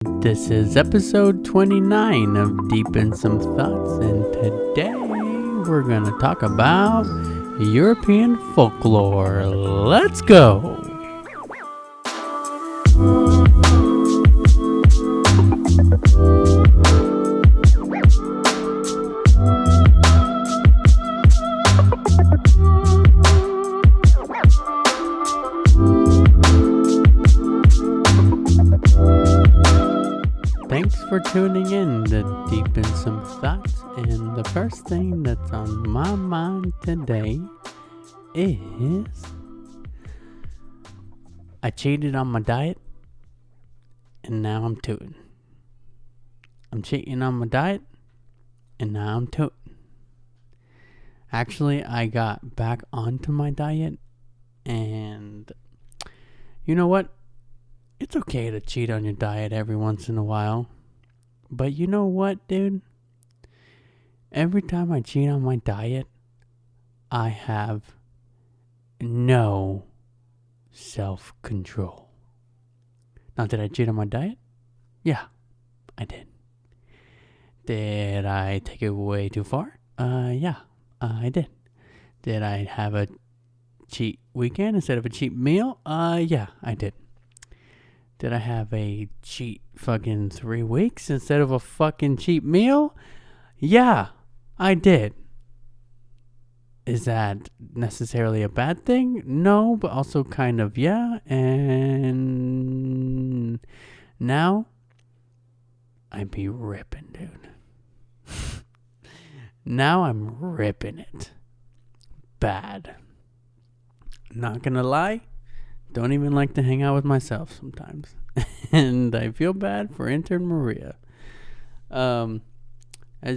This is episode 29 of Deep in Some Thoughts, and today we're going to talk about European folklore. Let's go! Thanks for tuning in to Deep in Some Thoughts, and the first thing that's on my mind today is I cheated on my diet and now I'm tooting. I'm cheating on my diet and now I'm tooting. Actually, I got back onto my diet, and you know what? It's okay to cheat on your diet every once in a while. But you know what, dude? Every time I cheat on my diet, I have no self-control. Now, did I cheat on my diet? Yeah, I did. Did I take it way too far? Yeah, I did. Did I have a cheat weekend instead of a cheat meal? Yeah, I did. Did I have a cheat fucking 3 weeks instead of a fucking cheat meal? Yeah, I did. Is that necessarily a bad thing? No, but also kind of yeah. And now I be ripping, dude. Now I'm ripping it. Bad. Not gonna lie. Don't even like to hang out with myself sometimes. And I feel bad for intern Maria. As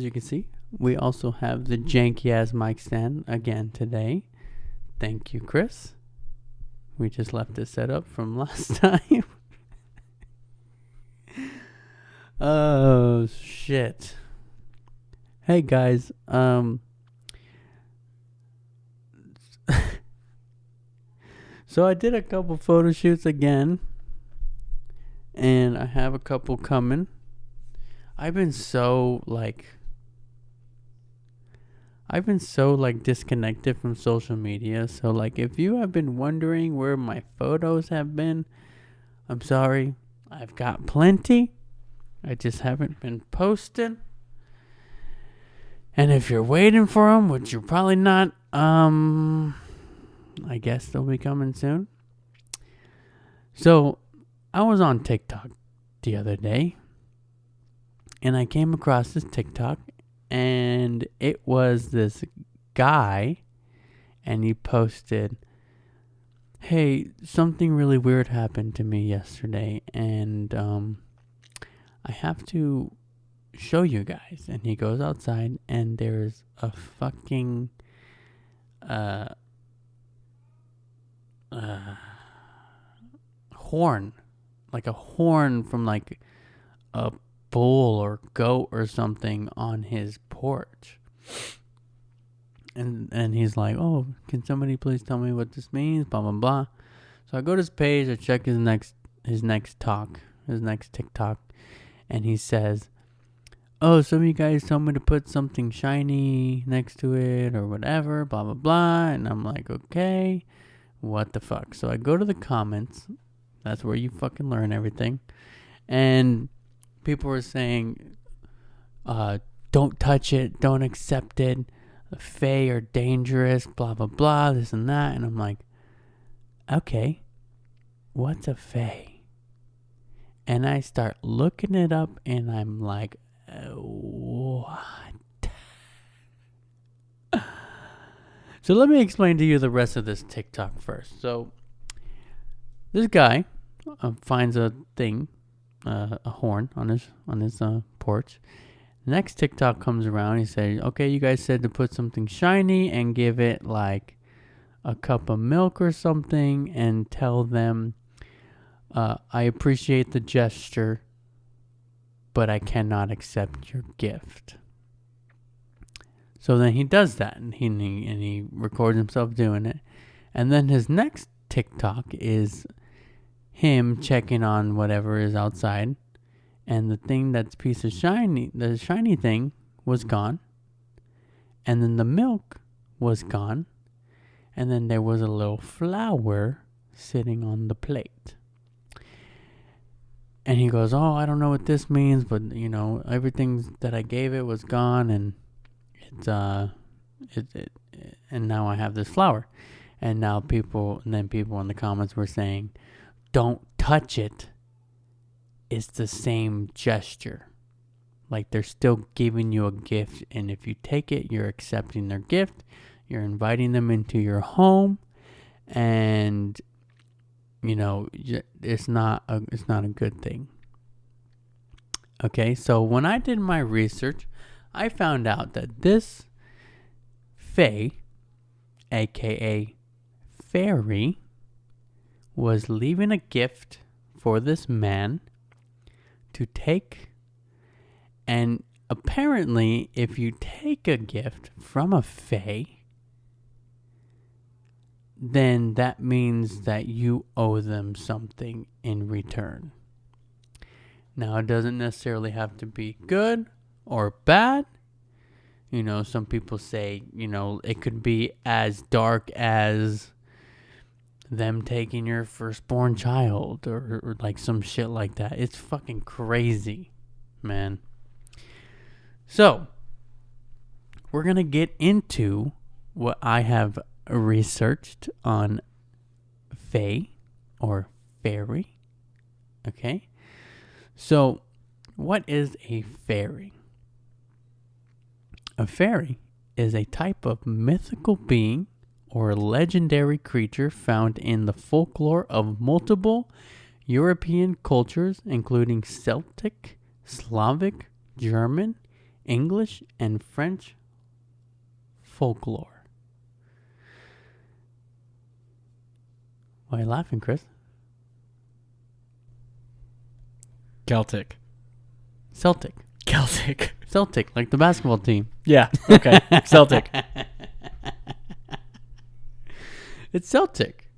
you can see, we also have the janky ass mic stand again today. Thank you, Chris. We just left it set up from last time. Oh, shit. Hey, guys. So I did a couple photo shoots again, and I have a couple coming. I've been so disconnected from social media. So if you have been wondering where my photos have been, I'm sorry. I've got plenty. I just haven't been posting. And if you're waiting for them, which you're probably not, I guess they'll be coming soon. So, I was on TikTok the other day, and I came across this TikTok, and it was this guy, and he posted, hey, something really weird happened to me yesterday, and I have to show you guys. And he goes outside, and there's a fucking horn, like a horn from a bull or goat or something on his porch. And he's like, oh, can somebody please tell me what this means? Blah blah blah. So I go to his page, I check his next TikTok, and he says, oh, some of you guys told me to put something shiny next to it or whatever, blah blah blah. And I'm like, okay, what the fuck? So I go to the comments. That's where you fucking learn everything. And people were saying, don't touch it, don't accept it, Fae are dangerous, blah blah blah, this and that. And I'm like, okay, what's a Fae? And I start looking it up, and I'm like, what? So let me explain to you the rest of this TikTok first. So this guy finds a thing, a horn on his porch. The next TikTok comes around. He says, okay, you guys said to put something shiny and give it like a cup of milk or something and tell them, I appreciate the gesture, but I cannot accept your gift. So then he does that, and he records himself doing it. And then his next TikTok is him checking on whatever is outside. and the thing that's piece of the shiny thing was gone, and then the milk was gone, and then there was a little flower sitting on the plate. And he goes, oh, I don't know what this means, but, everything that I gave it was gone, and and now I have this flower. And now people in the comments were saying, don't touch it. It's the same gesture. Like they're still giving you a gift, and if you take it, you're accepting their gift. You're inviting them into your home, and it's not a good thing. Okay, so when I did my research, I found out that this fae, aka fairy, was leaving a gift for this man to take. And apparently, if you take a gift from a fae, then that means that you owe them something in return. Now, it doesn't necessarily have to be good or bad. Some people say, it could be as dark as them taking your firstborn child or like some shit like that. It's fucking crazy, man. So, we're going to get into what I have researched on fae or fairy. Okay? So, what is a fairy? A fairy is a type of mythical being or legendary creature found in the folklore of multiple European cultures, including Celtic, Slavic, German, English, and French folklore. Why are you laughing, Chris? Celtic, like the basketball team. Yeah, okay. Celtic. It's Celtic.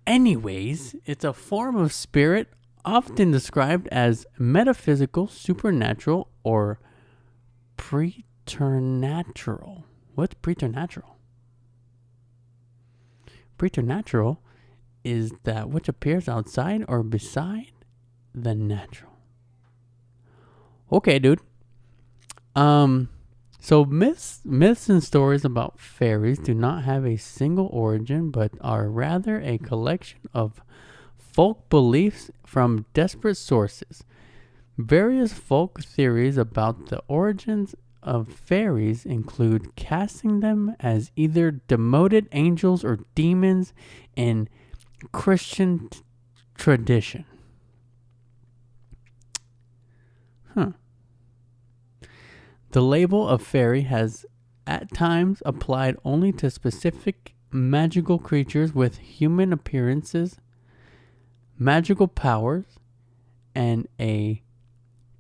Anyways, it's a form of spirit often described as metaphysical, supernatural, or preternatural. What's preternatural? Preternatural is that which appears outside or beside the natural. Okay, dude. So myths and stories about fairies do not have a single origin, but are rather a collection of folk beliefs from disparate sources. Various folk theories about the origins of fairies include casting them as either demoted angels or demons in Christian tradition. The label of fairy has at times applied only to specific magical creatures with human appearances, magical powers, and a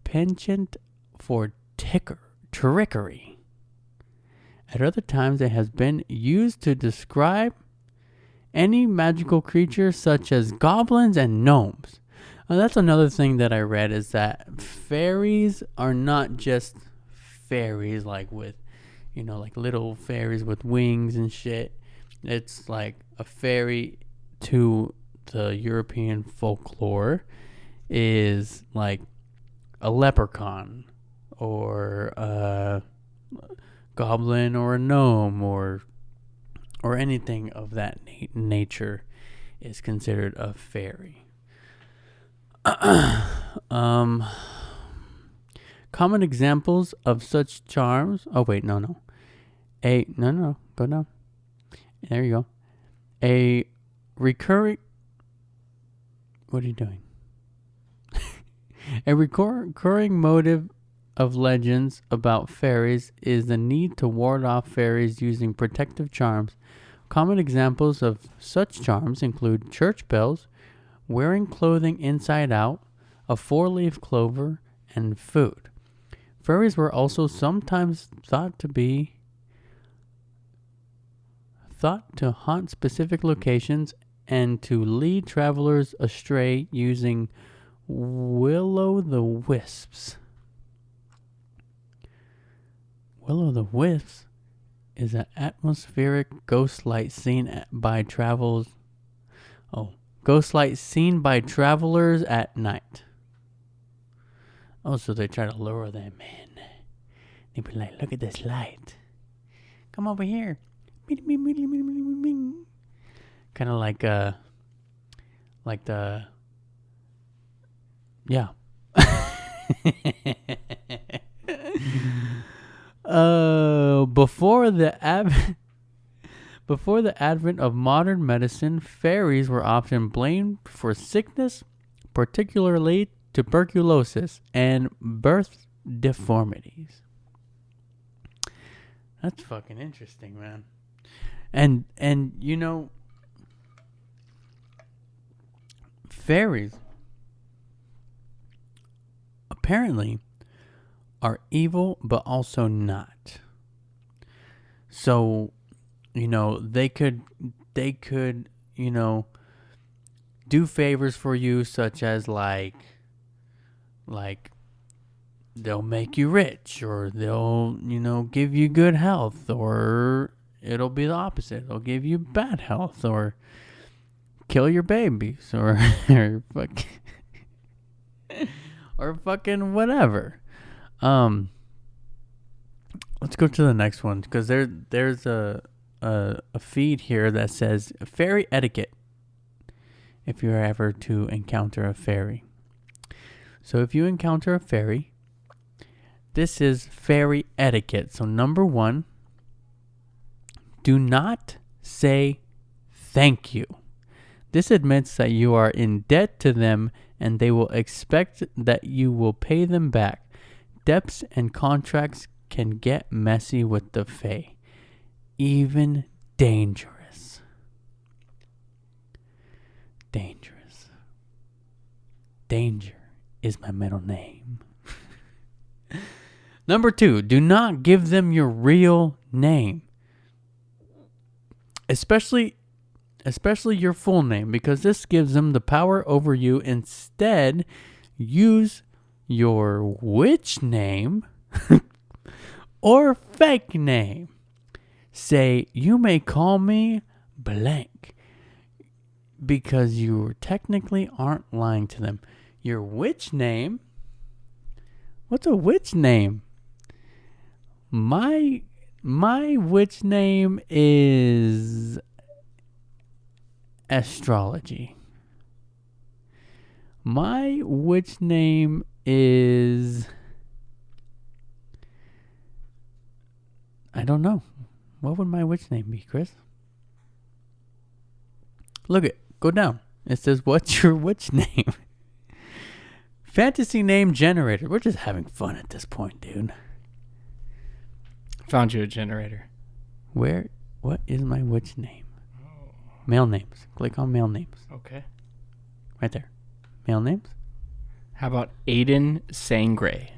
penchant for trickery. At other times, it has been used to describe any magical creature such as goblins and gnomes. That's another thing that I read, is that fairies are not just fairies like with, like little fairies with wings and shit. It's like a fairy to the European folklore is like a leprechaun or a goblin or a gnome or anything of that nature is considered a fairy. Common examples of such charms. Oh wait, no. No, go down. There you go. A recurring. What are you doing? A recurring motive of legends about fairies is the need to ward off fairies using protective charms. Common examples of such charms include church bells, wearing clothing inside out, a 4-leaf clover, and food. Fairies were also sometimes thought to haunt specific locations and to lead travelers astray using will-o'-the-wisps. Will-o'-the-wisps is an atmospheric ghost light seen by travelers at night. Oh, so they try to lure them in. They be like, look at this light. Come over here. Kind of like the, yeah. Before the advent of modern medicine, fairies were often blamed for sickness, particularly tuberculosis and birth deformities. That's fucking interesting, man. And you know, fairies apparently are evil, but also not. So, you know, they could, you know, do favors for you, such as like they'll make you rich, or they'll, you know, give you good health, or it'll be the opposite. They'll give you bad health, or kill your babies, or or fucking whatever. Let's go to the next one, because there's a feed here that says fairy etiquette. If you're ever to encounter a fairy. So if you encounter a fairy, this is fairy etiquette. So number 1, do not say thank you. This admits that you are in debt to them and they will expect that you will pay them back. Debts and contracts can get messy with the fae. Even dangerous. Dangerous. Danger is my middle name. Number 2, do not give them your real name. Especially your full name, because this gives them the power over you. Instead, use your witch name or fake name. Say, you may call me blank, because you technically aren't lying to them. Your witch name? What's a witch name? My witch name is astrology. My witch name is, I don't know. What would my witch name be, Chris? Look it. Go down. It says, what's your witch name? Fantasy name generator. We're just having fun at this point, dude. Found you a generator. What is my witch name? Male names. Click on male names. Okay. Right there. Male names. How about Aiden Sangre?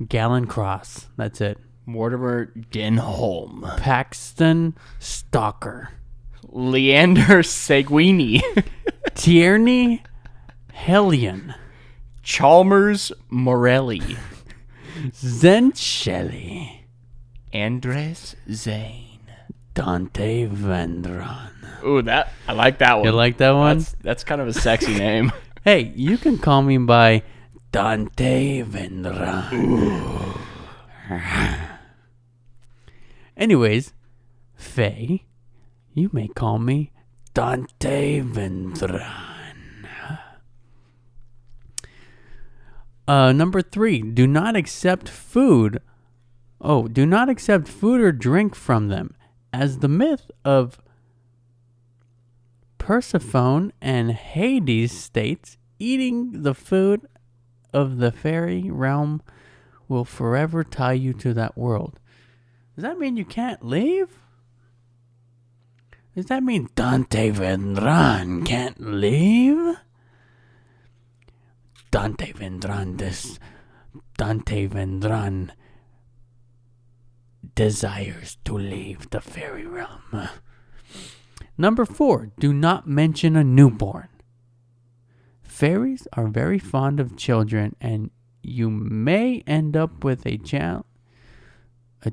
Gallon Cross. That's it. Mortimer Denholm. Paxton Stalker. Leander Seguini. Tierney Hellion. Chalmers Morelli. Zen Shelley. Andres Zane. Dante Vendron. Ooh, I like that one. You like that one? That's kind of a sexy name. Hey, you can call me by Dante Vendron. Anyways, Faye, you may call me Dante Vendron. Number 3, do not accept food. Do not accept food or drink from them. As the myth of Persephone and Hades states, eating the food of the fairy realm will forever tie you to that world. Does that mean you can't leave? Does that mean Dante Vendron can't leave? Dante Vendron desires to leave the fairy realm. Number 4, do not mention a newborn. Fairies are very fond of children, and you may end up with a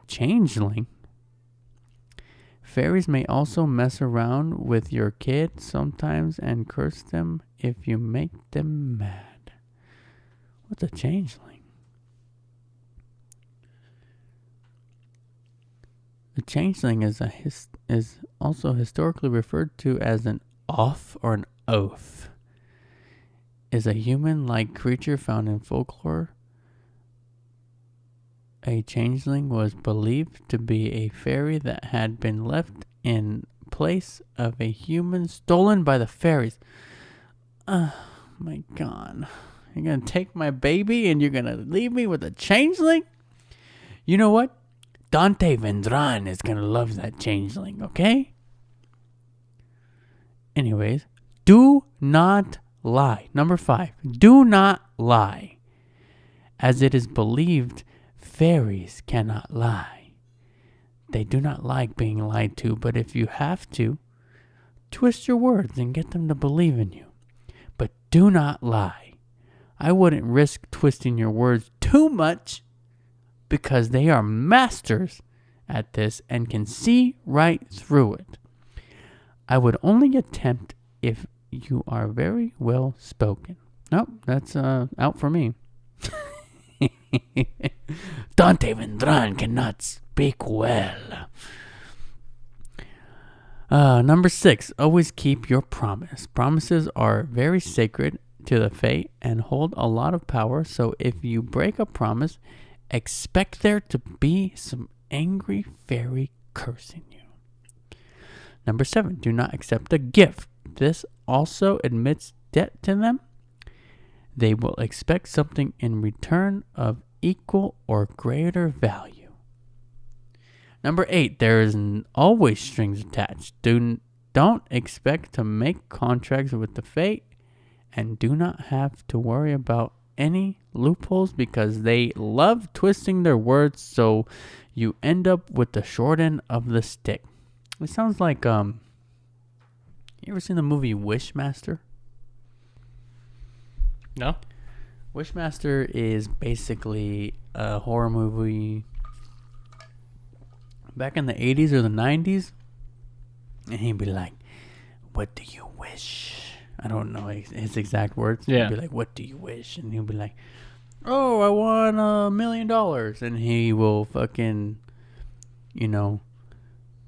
changeling. Fairies may also mess around with your kids sometimes and curse them if you make them mad. What's a changeling? A changeling is also historically referred to as an off or an oaf. Is a human-like creature found in folklore. A changeling was believed to be a fairy that had been left in place of a human stolen by the fairies. Oh my God. You're going to take my baby and you're going to leave me with a changeling? You know what? Dante Vendran is going to love that changeling, okay? Anyways, do not lie. Number 5, do not lie. As it is believed, fairies cannot lie. They do not like being lied to, but if you have to, twist your words and get them to believe in you. But do not lie. I wouldn't risk twisting your words too much because they are masters at this and can see right through it. I would only attempt if you are very well spoken. Nope, that's out for me. Dante Vendran cannot speak well. Number 6, always keep your promise. Promises are very sacred to the Fae and hold a lot of power, so if you break a promise, expect there to be some angry fairy cursing you. Number 7, do not accept a gift. This also admits debt to them. They will expect something in return of equal or greater value. Number 8, there is always strings attached. Don't expect to make contracts with the Fae and do not have to worry about any loopholes because they love twisting their words, so you end up with the short end of the stick. It sounds like, you ever seen the movie Wishmaster? No? Wishmaster is basically a horror movie back in the 80s or the 90s. And he'd be like, what do you wish? I don't know his exact words. Yeah. He'd be like, what do you wish? And he'll be like, oh, I want $1 million. And he will fucking,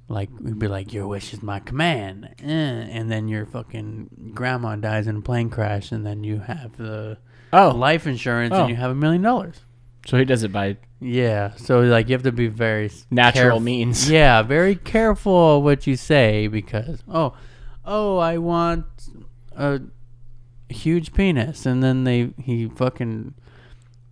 like, we'd be like, your wish is my command. And then your fucking grandma dies in a plane crash, and then you have the life insurance, and you have $1 million. So he does it by so like you have to be very natural means. Yeah, very careful what you say because I want a huge penis, and then he fucking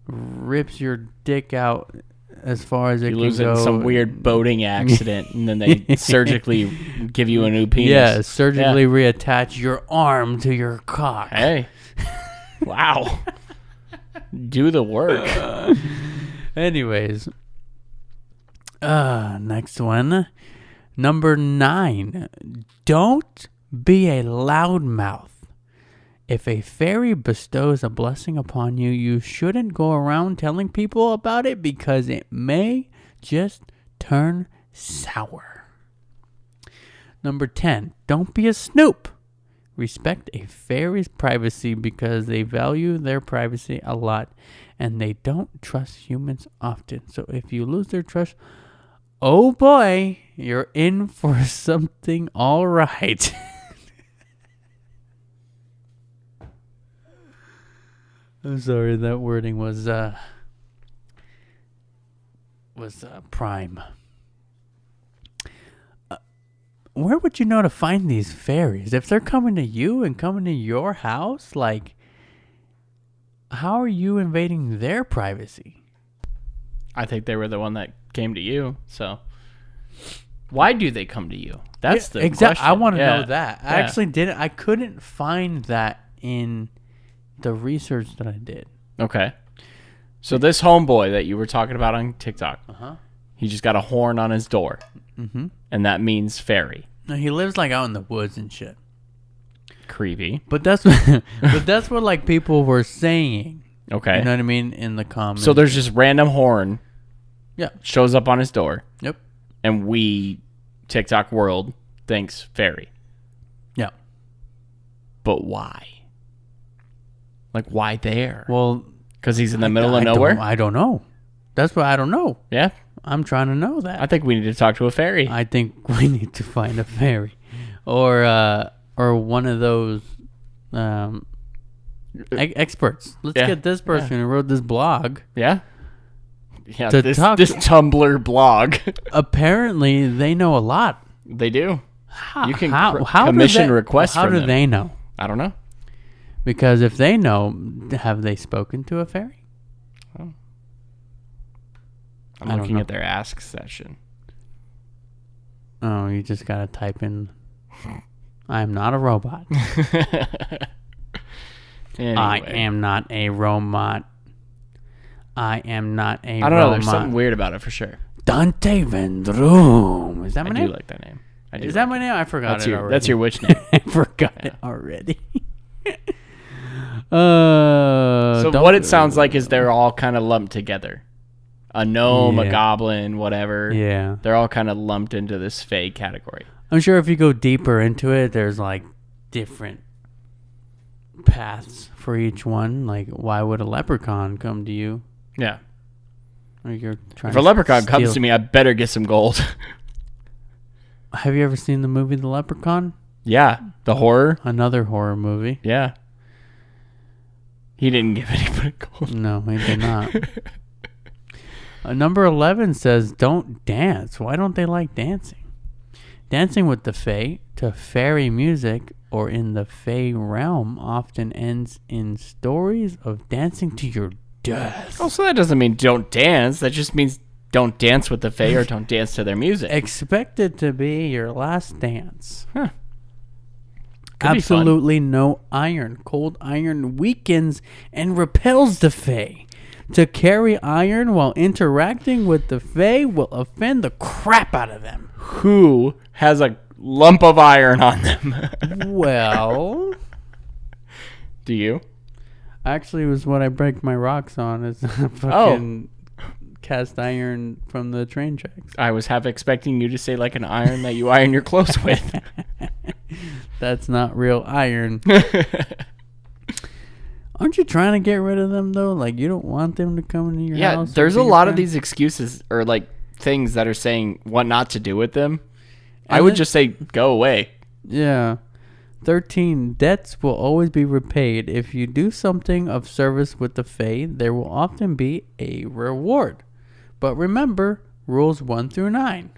rips your dick out as far as it can go. You lose it in some weird boating accident, and then they surgically give you a new penis. Yeah, surgically reattach your arm to your cock. Hey, wow. Do the work. Anyways, next one. Number 9. Don't be a loudmouth. If a fairy bestows a blessing upon you, you shouldn't go around telling people about it because it may just turn sour. Number 10. Don't be a snoop. Respect a fairy's privacy because they value their privacy a lot and they don't trust humans often. So if you lose their trust, oh boy, you're in for something all right. I'm sorry, that wording was prime. Where would you know to find these fairies? If they're coming to you and coming to your house, like, how are you invading their privacy? I think they were the one that came to you, so why do they come to you? That's the question. I want to know that. I actually didn't. I couldn't find that in the research that I did. Okay. So this homeboy that you were talking about on TikTok, he just got a horn on his door. Mm-hmm. And that means fairy. No, he lives like out in the woods and shit. Creepy. But that's what like people were saying. Okay. You know what I mean? In the comments. So there's just random horn. Yeah. Shows up on his door. Yep. And we, TikTok world, thinks fairy. Yeah. But why? Like, why there? Well, because he's in the middle of nowhere? I don't know. That's what I don't know. Yeah. I'm trying to know that. I think we need to talk to a fairy. I think we need to find a fairy. Or one of those experts. Let's get this person who wrote this blog. Yeah. Yeah, to this talk. Tumblr blog. Apparently, they know a lot. They do. You can how commission requests How from do them. they know? I don't know. Because if they know, have they spoken to a fairy? Oh. I'm looking at their ask session. Oh, you just got to type in, I am not a robot. Anyway. I am not a robot. I am not a robot. I don't know. There's something weird about it for sure. Dante Vendroom. Is that my name? I do like that name. Is that my name? I forgot it already. That's your witch name. I forgot it already. So what it sounds like is they're all kind of lumped together. A gnome, a goblin, whatever. Yeah. They're all kind of lumped into this fae category. I'm sure if you go deeper into it, there's like different paths for each one. Like, why would a leprechaun come to you? Yeah. Or you're trying if a leprechaun comes to me, I better get some gold. Have you ever seen the movie The Leprechaun? Yeah. The horror? Another horror movie. Yeah. He didn't give anybody gold. No, he did not. Number 11 says, don't dance. Why don't they like dancing? Dancing with the fae to fairy music or in the fae realm often ends in stories of dancing to your death. Oh, so that doesn't mean don't dance. That just means don't dance with the fae or don't dance to their music. Expect it to be your last dance. Huh. Absolutely no iron. Cold iron weakens and repels the fae. To carry iron while interacting with the fae will offend the crap out of them. Who has a lump of iron on them? Well, do you? Actually, it was what I break my rocks on. Is fucking cast iron from the train tracks. I was half expecting you to say like an iron that you iron your clothes with. That's not real iron. Aren't you trying to get rid of them though? Like, you don't want them to come into your house? Yeah, there's a lot of these excuses or like things that are saying what not to do with them. I would just say go away. Yeah. 13. Debts will always be repaid. If you do something of service with the fae, there will often be a reward. But remember, rules 1 through 9.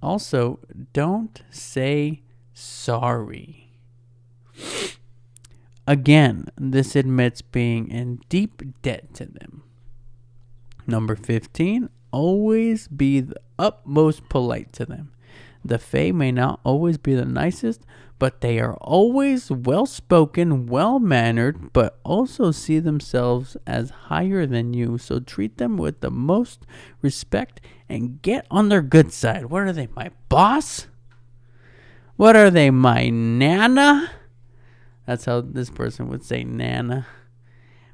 Also, don't say sorry. Again, this admits being in deep debt to them. Number 15. Always be the utmost polite to them. The fae may not always be the nicest, but they are always well-spoken, well-mannered, but also see themselves as higher than you. So treat them with the most respect and get on their good side. What are they, my boss? What are they, my nana? That's how this person would say nana.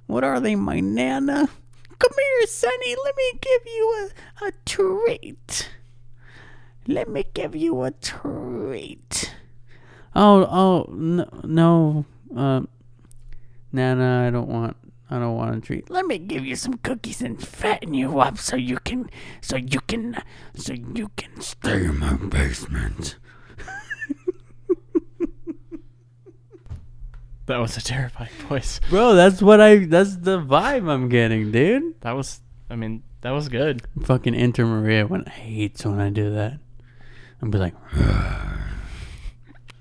What are they, my nana? Come here, Sonny. Let me give you a treat. Let me give you a treat. Oh, no. Nana, I don't want a treat. Let me give you some cookies and fatten you up so you can stay in my basement. That was a terrifying voice. Bro, that's the vibe I'm getting, dude. That was good. Fucking Inter Maria hates when I do that. I'll be like,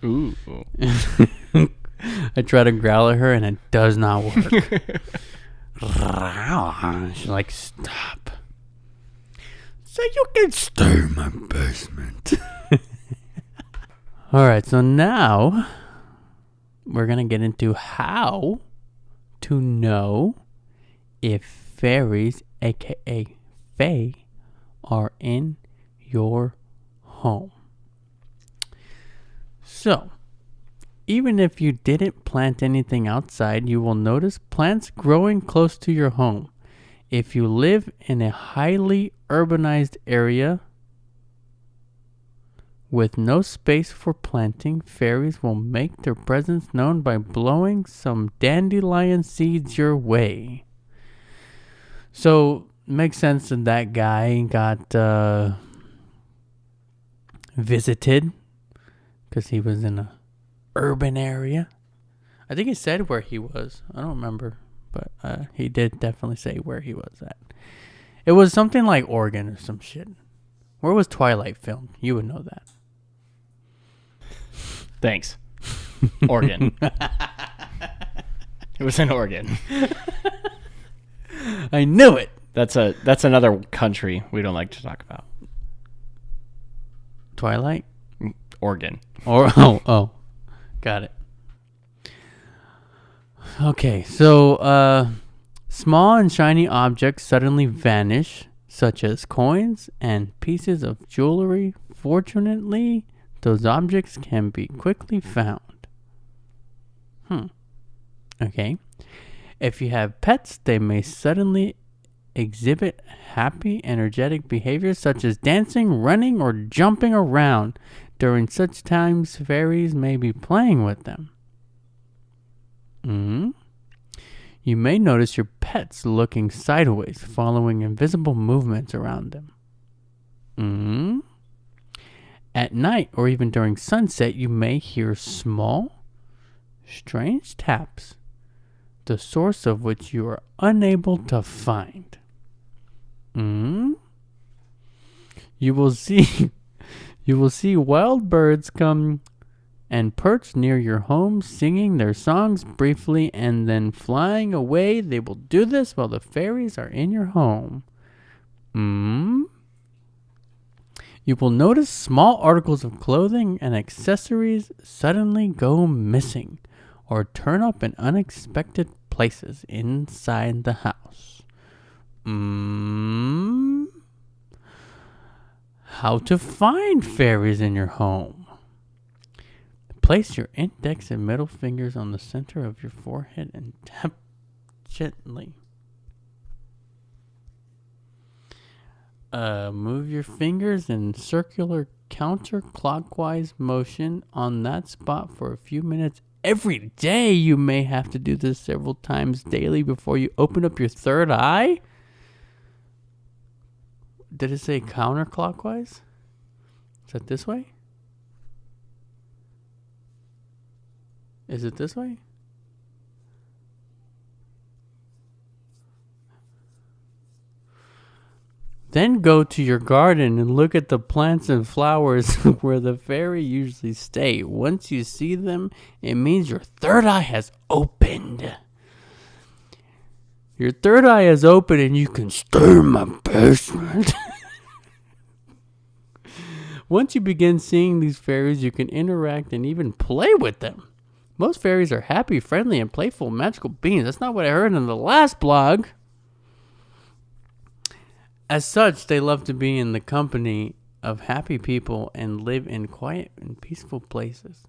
ooh. I try to growl at her and it does not work. She's like, stop. So you can stay in my basement. All right, so now we're going to get into how to know if fairies, aka fae, are in your home. So, even if you didn't plant anything outside, you will notice plants growing close to your home. If you live in a highly urbanized area with no space for planting, fairies will make their presence known by blowing some dandelion seeds your way. So, makes sense that guy got visited because he was in a urban area. I think he said where he was. I don't remember, but he did definitely say where he was at. It was something like Oregon or some shit. Where was Twilight filmed? You would know that. Thanks. Oregon. It was in Oregon. I knew it. That's another country we don't like to talk about. Twilight? Oregon. Oh. Got it. Okay, so small and shiny objects suddenly vanish, such as coins and pieces of jewelry. Fortunately, those objects can be quickly found. Okay. If you have pets, they may suddenly exhibit happy, energetic behaviors such as dancing, running, or jumping around. During such times, fairies may be playing with them. You may notice your pets looking sideways, following invisible movements around them. At night, or even during sunset, you may hear small, strange taps, the source of which you are unable to find. You will see wild birds come and perch near your home, singing their songs briefly and then flying away. They will do this while the fairies are in your home. You will notice small articles of clothing and accessories suddenly go missing or turn up in unexpected places inside the house. How to find fairies in your home. Place your index and middle fingers on the center of your forehead and tap gently. Move your fingers in circular counterclockwise motion on that spot for a few minutes every day. You may have to do this several times daily before you open up your third eye. Did it say counterclockwise? Is that this way? Is it this way? Then go to your garden and look at the plants and flowers where the fairy usually stay. Once you see them, it means your third eye has opened. Your third eye is open and you can stay in my basement. Once you begin seeing these fairies, you can interact and even play with them. Most fairies are happy, friendly, and playful magical beings. That's not what I heard in the last blog. As such, they love to be in the company of happy people and live in quiet and peaceful places.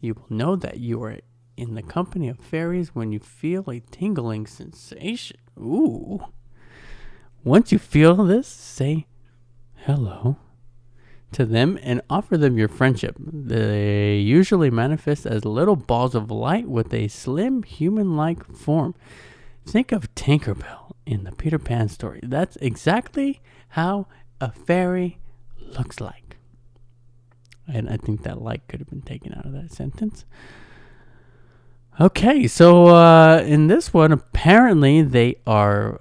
You will know that you are in the company of fairies when you feel a tingling sensation. Ooh. Once you feel this, say hello to them and offer them your friendship. They usually manifest as little balls of light with a slim human-like form. Think of Tinkerbell in the Peter Pan story. That's exactly how a fairy looks like. And I think that like could have been taken out of that sentence. Okay, so in this one, apparently they are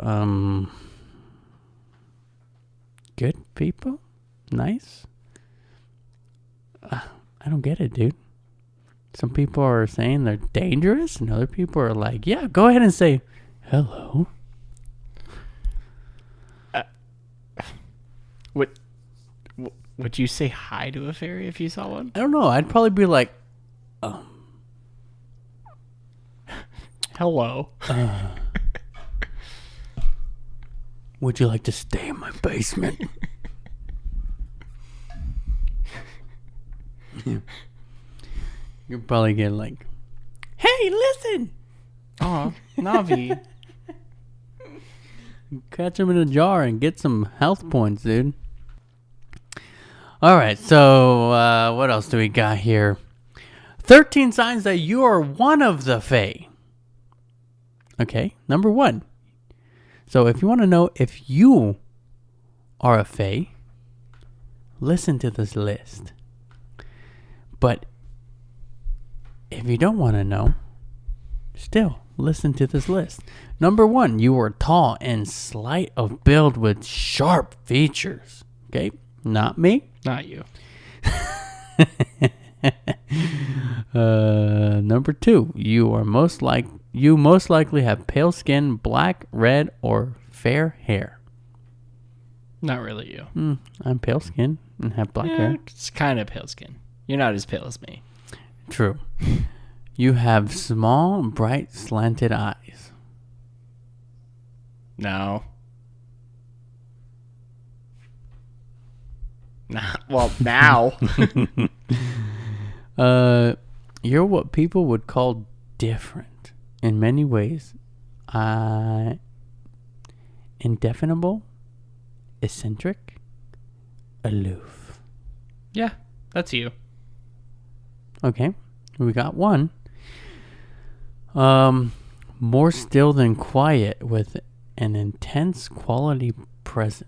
good people. Nice. I don't get it, dude. Some people are saying they're dangerous, and other people are like, yeah, go ahead and say hello. Would you say hi to a fairy if you saw one? I don't know. I'd probably be like, hello. Would you like to stay in my basement? Yeah. You'll probably get like, hey, listen! Oh, Navi. Catch him in a jar and get some health points, dude. All right, so what else do we got here? 13 signs that you are one of the Fae. Okay, number 1. So if you want to know if you are a Fae, listen to this list. But if you don't want to know, still listen to this list. Number 1, you are tall and slight of build with sharp features. Okay, not me. Not you. Number 2, you most likely have pale skin, black, red, or fair hair. Not really you. I'm pale skin and have black hair. It's kind of pale skin. You're not as pale as me. True. You have small, bright, slanted eyes. No. Nah. Well, now. You're what people would call different in many ways. Indefinable, eccentric, aloof. Yeah, that's you. Okay, we got 1. More still than quiet with an intense quality presence.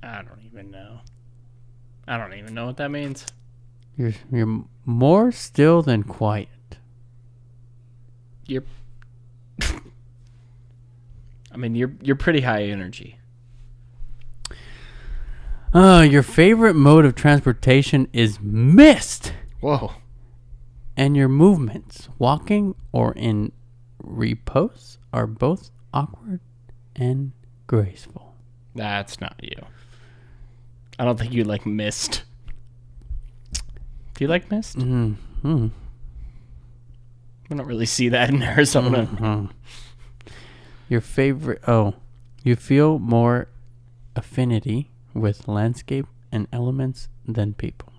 I don't even know. I don't even know what that means. You're more still than quiet. You're I mean, you're pretty high energy. Your favorite mode of transportation is mist. Whoa. And your movements, walking or in repose, are both awkward and graceful. That's not you. I don't think you like mist. Do you like mist? Mm-hmm. We don't really see that in Arizona. Mm-hmm. Your favorite... Oh, you feel more affinity with landscape and elements than people.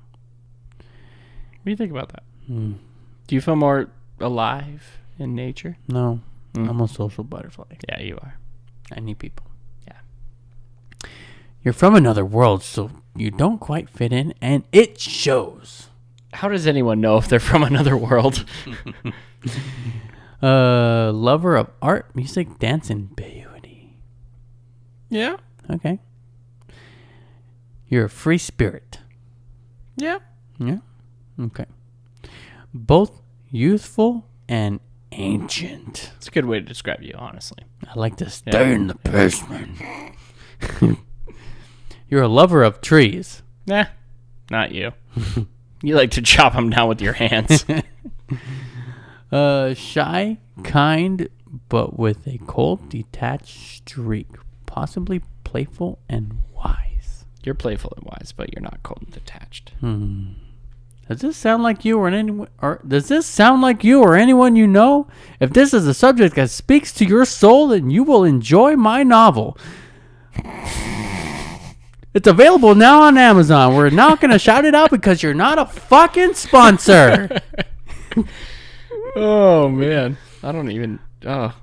What do you think about that? Do you feel more alive in nature? No, I'm a social butterfly. Yeah, you are. I need people. Yeah. You're from another world, so you don't quite fit in, and it shows. How does anyone know if they're from another world? Lover of art, music, dance, and beauty. Yeah. Okay. You're a free spirit. Yeah. Yeah. Okay. Both youthful and ancient. It's a good way to describe you, honestly. I like to stay in the basement. You're a lover of trees. Nah, not you. You like to chop them down with your hands. Shy, kind, but with a cold, detached streak. Possibly playful and wise. You're playful and wise, but you're not cold and detached. Does this sound like you or anyone? Or does this sound like you or anyone you know? If this is a subject that speaks to your soul, then you will enjoy my novel. It's available now on Amazon. We're not going to shout it out because you're not a fucking sponsor. Oh man, I don't even. Oh,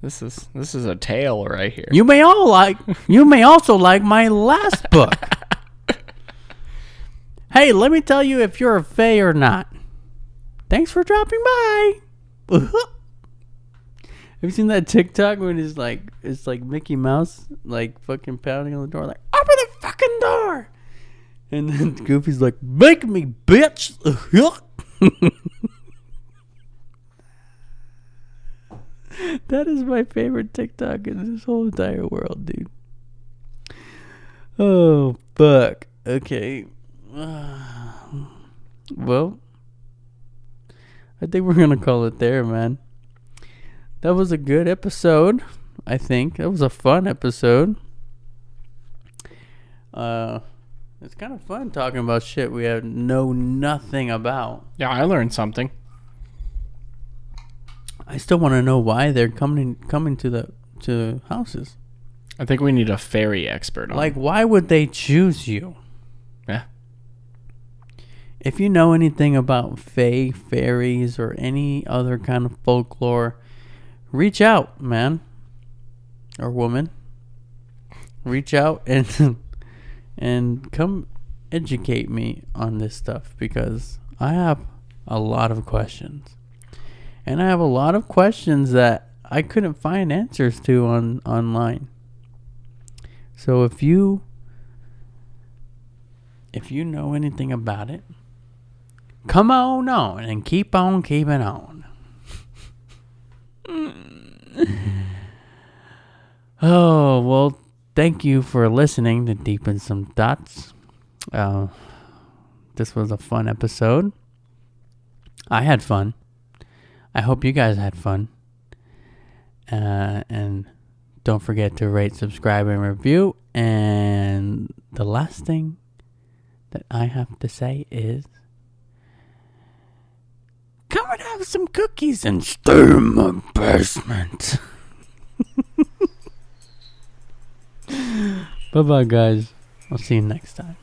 this is a tale right here. You may also like my last book. Hey, let me tell you if you're a fae or not. Thanks for dropping by. Have you seen that TikTok when it's like Mickey Mouse like fucking pounding on the door like open the fucking door, and then Goofy's like make me bitch. That is my favorite TikTok in this whole entire world, dude. Oh fuck. Okay. Well, I think we're gonna call it there, man. That was a good episode. I think that was a fun episode. It's kind of fun talking about shit we know nothing about. Yeah, I learned something. I still want to know why they're coming to houses. I think we need a fairy expert on. Like, why would they choose you? Yeah. if you know anything about fairies, or any other kind of folklore, reach out, man. Or woman. Reach out and come educate me on this stuff, because I have a lot of questions. And I have a lot of questions that I couldn't find answers to online. So if you know anything about it, come on and keep on keeping on. Oh, well, thank you for listening to Deep in Some Thoughts. This was a fun episode. I had fun. I hope you guys had fun. And don't forget to rate, subscribe, and review. And the last thing that I have to say is, come and have some cookies and stay in my basement. Bye-bye, guys. I'll see you next time.